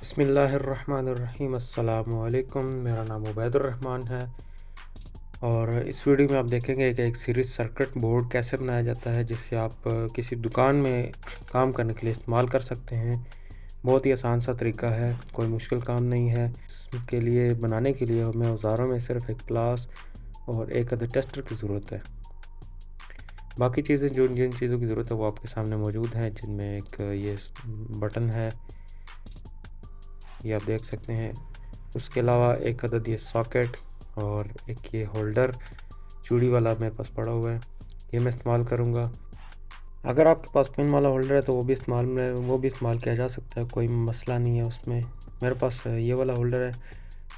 बिस्मिल्लाहिर्रहमानिर्रहीम अस्सलामुअलैकुम। मेरा नाम उबैदुर्रहमान है और इस वीडियो में आप देखेंगे कि एक सीरीज सर्किट बोर्ड कैसे बनाया जाता है जिसे आप किसी दुकान में काम करने के लिए इस्तेमाल कर सकते हैं। बहुत ही आसान सा तरीका है, कोई मुश्किल काम नहीं है। इसके लिए बनाने के लिए हमें औज़ारों में सिर्फ एक प्लास और एक अदर टेस्टर की ज़रूरत है। बाकी चीज़ें जिन चीज़ों की ज़रूरत है वो आपके सामने मौजूद हैं, जिनमें एक ये बटन है, ये आप देख सकते हैं। उसके अलावा एक अदद ये सॉकेट और एक ये होल्डर चूड़ी वाला मेरे पास पड़ा हुआ है, ये मैं इस्तेमाल करूँगा। अगर आपके पास पिन वाला होल्डर है तो वो भी इस्तेमाल किया जा सकता है, कोई मसला नहीं है उसमें। मेरे पास ये वाला होल्डर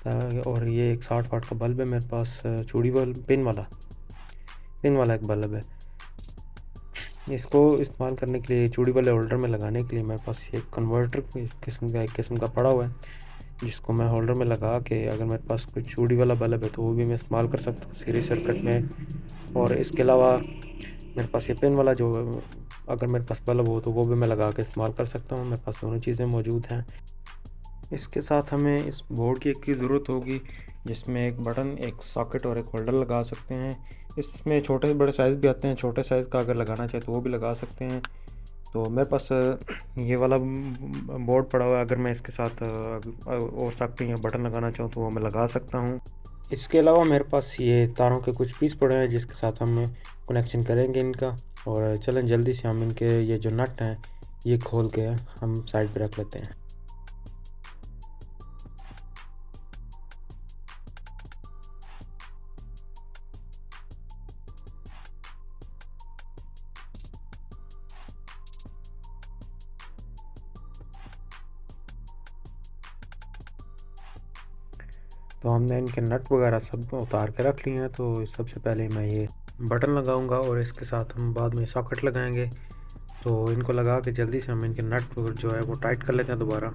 है और ये एक 60 वाट का बल्ब है मेरे पास, चूड़ी वाला पिन वाला एक बल्ब है। इसको इस्तेमाल करने के लिए, चूड़ी वाले होल्डर में लगाने के लिए मेरे पास एक कन्वर्टर एक किस्म का पड़ा हुआ है, जिसको मैं होल्डर में लगा के अगर मेरे पास कोई चूड़ी वाला बल्ब है तो वो भी मैं इस्तेमाल कर सकता हूँ सीरीज सर्किट में। और इसके अलावा मेरे पास ये पिन वाला जो अगर मेरे पास बल्ब हो तो वो भी मैं लगा के इस्तेमाल कर सकता हूँ। मेरे पास दोनों चीज़ें मौजूद हैं। इसके साथ हमें इस बोर्ड की ज़रूरत होगी, जिसमें एक बटन, एक सॉकेट और एक होल्डर लगा सकते हैं। इसमें छोटे बड़े साइज़ भी आते हैं, छोटे साइज़ का अगर लगाना चाहे तो वो भी लगा सकते हैं। तो मेरे पास ये वाला बोर्ड पड़ा हुआ है, अगर मैं इसके साथ और सॉकेट या बटन लगाना चाहूँ तो वो मैं लगा सकता हूँ। इसके अलावा मेरे पास ये तारों के कुछ पीस पड़े हैं जिसके साथ हम कनेक्शन करेंगे इनका। और चलें जल्दी से हम इनके ये जो नट हैं ये खोल के हम साइड पे रख लेते हैं। तो हमने इनके नट वगैरह सब उतार के रख लिए हैं। तो सबसे पहले मैं ये बटन लगाऊंगा और इसके साथ हम बाद में सॉकेट लगाएंगे। तो इनको लगा के जल्दी से हम इनके नट जो है वो टाइट कर लेते हैं दोबारा।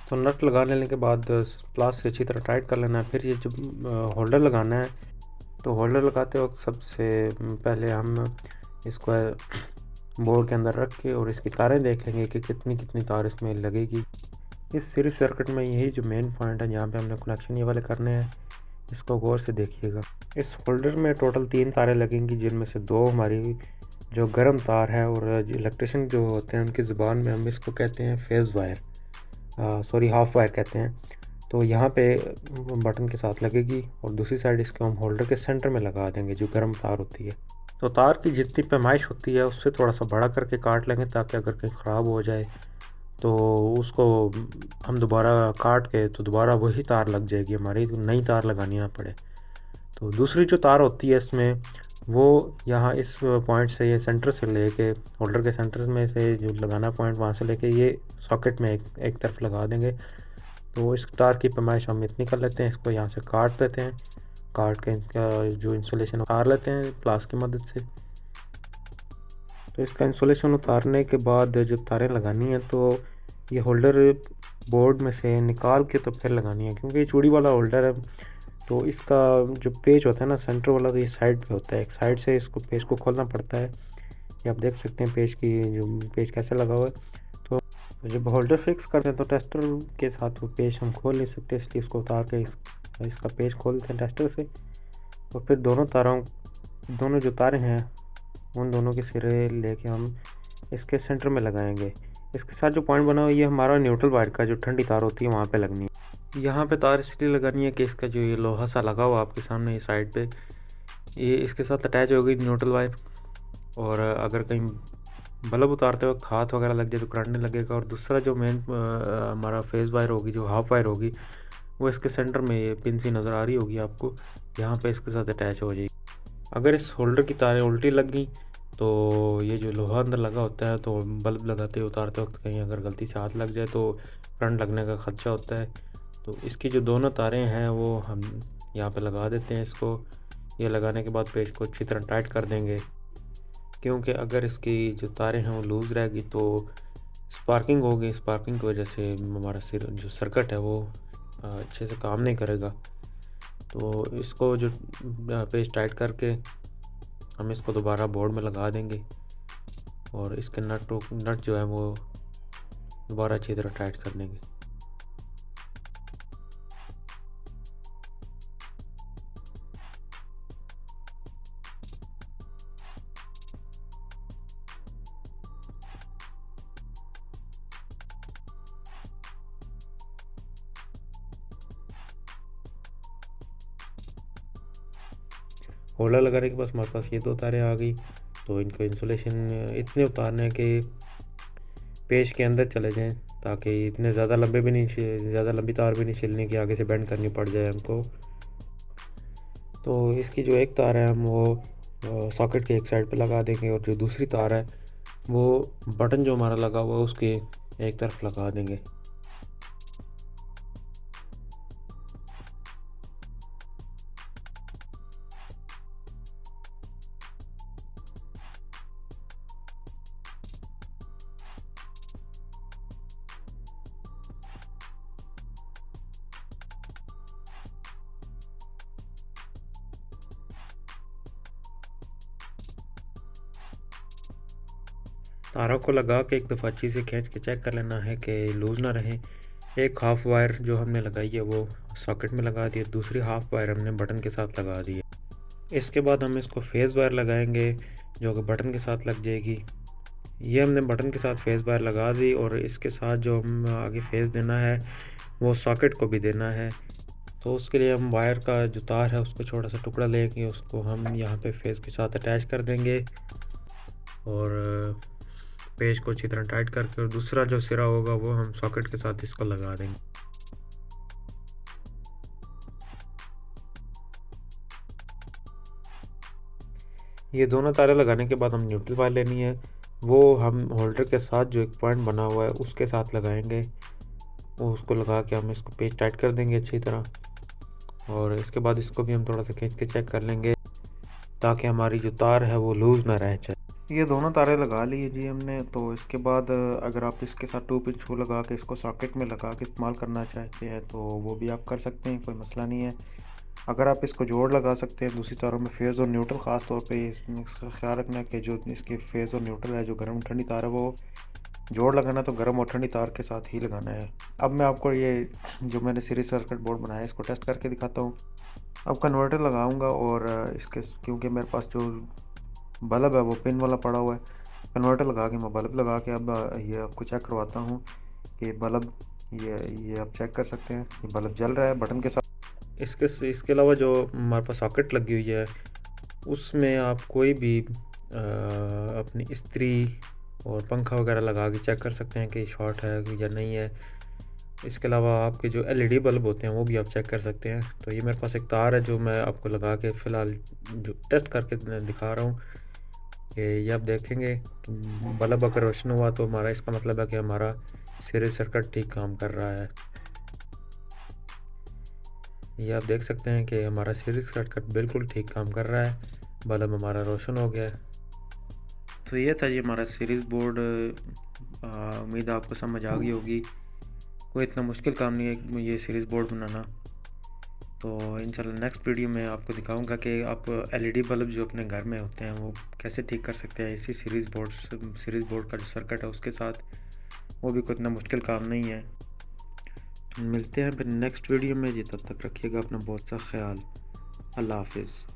तो नट लगा लेने के बाद प्लास से अच्छी तरह टाइट कर लेना है। फिर ये जब होल्डर लगाना है तो होल्डर लगाते वक्त सबसे पहले हम इसको बोर्ड के अंदर रख के और इसकी तारें देख लेंगे कि कितनी कितनी तार इसमें लगेगी। इस सीरीज सर्किट में यही जो मेन पॉइंट है जहाँ पे हमने कनेक्शन ये वाले करने हैं, इसको गौर से देखिएगा। इस होल्डर में टोटल 3 तारें लगेंगी, जिनमें से 2 हमारी जो गर्म तार है और इलेक्ट्रिशियन जो होते हैं उनकी ज़ुबान में हम इसको कहते हैं फेज़ वायर, हाफ वायर कहते हैं। तो यहाँ पे बटन के साथ लगेगी और दूसरी साइड इसको हम होल्डर के सेंटर में लगा देंगे जो गर्म तार होती है। तो तार की जितनी पैमाइश होती है उससे थोड़ा सा बड़ा करके काट लेंगे, ताकि अगर कहीं ख़राब हो जाए तो उसको हम दोबारा काट के तो दोबारा वही तार लग जाएगी हमारी, तो नई तार लगानी ना पड़े। तो दूसरी जो तार होती है इसमें, वो यहाँ इस पॉइंट से, ये सेंटर से लेके होल्डर के सेंटर में से जो लगाना पॉइंट वहाँ से लेके ये सॉकेट में एक तरफ लगा देंगे। तो इस तार की पैमाइश हम इतनी कर लेते हैं, इसको यहाँ से काट देते हैं, काट के इसका जो इंसुलेशन उतार लेते हैं प्लास की मदद से। तो इसका इंसुलेशन उतारने के बाद जब तारें लगानी है तो ये होल्डर बोर्ड में से निकाल के तो फिर लगानी है, क्योंकि ये चूड़ी वाला होल्डर है। तो इसका जो पेज होता है ना सेंटर वाला, तो ये साइड पे होता है, एक साइड से इसको पेज को खोलना पड़ता है। ये आप देख सकते हैं पेज कैसे लगा हुआ है। तो जब होल्डर फिक्स करते हैं तो टेस्टर के साथ वो पेज हम खोल नहीं सकते, इसलिए इसको उतार के इसका पेज खोलते हैं टेस्टर से। तो फिर दोनों जो तारें हैं उन दोनों के सिरे लेके हम इसके सेंटर में लगाएंगे। इसके साथ जो पॉइंट बना हुआ है ये हमारा न्यूट्रल वायर का जो ठंडी तार होती है वहाँ पे लगनी है। यहाँ पे तार इसलिए लगानी है कि इसका जो ये लोहा सा लगा हुआ आपके सामने ये साइड पे, ये इसके साथ अटैच हो गई न्यूट्रल वायर। और अगर कहीं बल्ब उतारते वक्त हाथ वगैरह लग जाए तो करंट नहीं लगेगा। और दूसरा जो मेन हमारा फेज़ वायर होगी, जो हाफ वायर होगी, वो इसके सेंटर में ये पिन सी नज़र आ रही होगी आपको, यहाँ पे इसके साथ अटैच हो जाएगी। अगर इस होल्डर की तारें उल्टी लग गई तो ये जो लोहा अंदर लगा होता है, तो बल्ब लगाते उतारते वक्त कहीं अगर गलती से हाथ लग जाए तो करंट लगने का ख़दशा होता है। तो इसकी जो दोनों तारें हैं वो हम यहाँ पे लगा देते हैं इसको। ये लगाने के बाद पेज को अच्छी तरह टाइट कर देंगे, क्योंकि अगर इसकी जो तारें हैं वो लूज़ रहेगी तो स्पार्किंग होगी। स्पार्किंग की वजह से हमारा सिर जो सर्किट है वो अच्छे से काम नहीं करेगा। तो इसको जो पेज टाइट करके हम इसको दोबारा बोर्ड में लगा देंगे और इसके नट जो है वो दोबारा अच्छी तरह टाइट कर देंगे। होल्डर लगाने के बाद हमारे पास ये 2 तारें आ गई। तो इनको इंसुलेशन इतने उतारने हैं कि पेज के अंदर चले जाएं, ताकि इतने ज़्यादा लंबे भी नहीं, ज़्यादा लंबी तार भी नहीं छिलने की, आगे से बेंड करनी पड़ जाए हमको। तो इसकी जो एक तार है हम वो सॉकेट के एक साइड पे लगा देंगे और जो दूसरी तार है वो बटन जो हमारा लगा हुआ है उसके एक तरफ लगा देंगे। तारों को लगा के एक दफ़ा अच्छी से खींच के चेक कर लेना है कि लूज़ ना रहें। एक हाफ़ वायर जो हमने लगाई है वो सॉकेट में लगा दी है, दूसरी हाफ़ वायर हमने बटन के साथ लगा दी है। इसके बाद हम इसको फेज़ वायर लगाएंगे जो कि बटन के साथ लग जाएगी। ये हमने बटन के साथ फेज़ वायर लगा दी और इसके साथ जो हम आगे फेज़ देना है वो सॉकेट को भी देना है। तो उसके लिए हम वायर का जो तार है उसको छोटा सा टुकड़ा लेंगे, उसको हम यहाँ पे फेज़ के साथ अटैच कर देंगे और पेज को अच्छी तरह टाइट करके और दूसरा जो सिरा होगा वो हम सॉकेट के साथ इसको लगा देंगे। ये दोनों तारें लगाने के बाद हम न्यूट्रल वायर लेनी है, वो हम होल्डर के साथ जो एक पॉइंट बना हुआ है उसके साथ लगाएंगे। वो उसको लगा के हम इसको पेज टाइट कर देंगे अच्छी तरह और इसके बाद इसको भी हम थोड़ा सा खींच के चेक कर लेंगे ताकि हमारी जो तार है वो लूज़ ना रह जाए। ये दोनों तारें लगा ली है जी हमने। तो इसके बाद अगर आप इसके साथ 2 पिन स्क्रू लगा के इसको सॉकेट में लगा के इस्तेमाल करना चाहते हैं तो वो भी आप कर सकते हैं, कोई मसला नहीं है। अगर आप इसको जोड़ लगा सकते हैं दूसरी तारों में फेज़ और न्यूट्रल, ख़ास तौर पे इसका ख्याल रखना कि जो इसकी फेज़ और न्यूट्रल है, जो गर्म ठंडी तार है, वो जोड़ लगाना तो गर्म और ठंडी तार के साथ ही लगाना है। अब मैं आपको ये जो मैंने सीरीज सर्किट बोर्ड बनाया है इसको टेस्ट करके दिखाता हूँ। अब कन्वर्टर लगाऊंगा और इसके क्योंकि मेरे पास जो बल्ब है वो पिन वाला पड़ा हुआ है, कन्वर्टर लगा के मैं बल्ब लगा के अब ये आपको चेक करवाता हूँ कि बल्ब ये आप चेक कर सकते हैं, ये बल्ब जल रहा है बटन के साथ। इसके अलावा जो हमारे पास सॉकेट लगी हुई है उसमें आप कोई भी अपनी इस्त्री और पंखा वगैरह लगा के चेक कर सकते हैं कि शॉर्ट है या नहीं है। इसके अलावा आपके जो एलईडी बल्ब होते हैं वो भी आप चेक कर सकते हैं। तो ये मेरे पास एक तार है जो मैं आपको लगा के फ़िलहाल जो टेस्ट करके दिखा रहा हूँ कि ये आप देखेंगे बल्ब अगर रोशन हुआ तो हमारा इसका मतलब है कि हमारा सीरीज सर्किट ठीक काम कर रहा है। ये आप देख सकते हैं कि हमारा सीरीज सर्किट बिल्कुल ठीक काम कर रहा है, बल्ब हमारा रोशन हो गया। तो ये था जी हमारा सीरीज़ बोर्ड। उम्मीद आपको समझ आ गई होगी। कोई इतना मुश्किल काम नहीं है ये सीरीज़ बोर्ड बनाना। तो इंशाल्लाह नेक्स्ट वीडियो में आपको दिखाऊंगा कि आप एलईडी बल्ब जो अपने घर में होते हैं वो कैसे ठीक कर सकते हैं इसी सीरीज़ बोर्ड का जो सर्किट है उसके साथ। वो भी कोई इतना मुश्किल काम नहीं है। मिलते हैं फिर नेक्स्ट वीडियो में जी, तब तक रखिएगा अपना बहुत सा ख्याल। अल्लाह हाफिज़।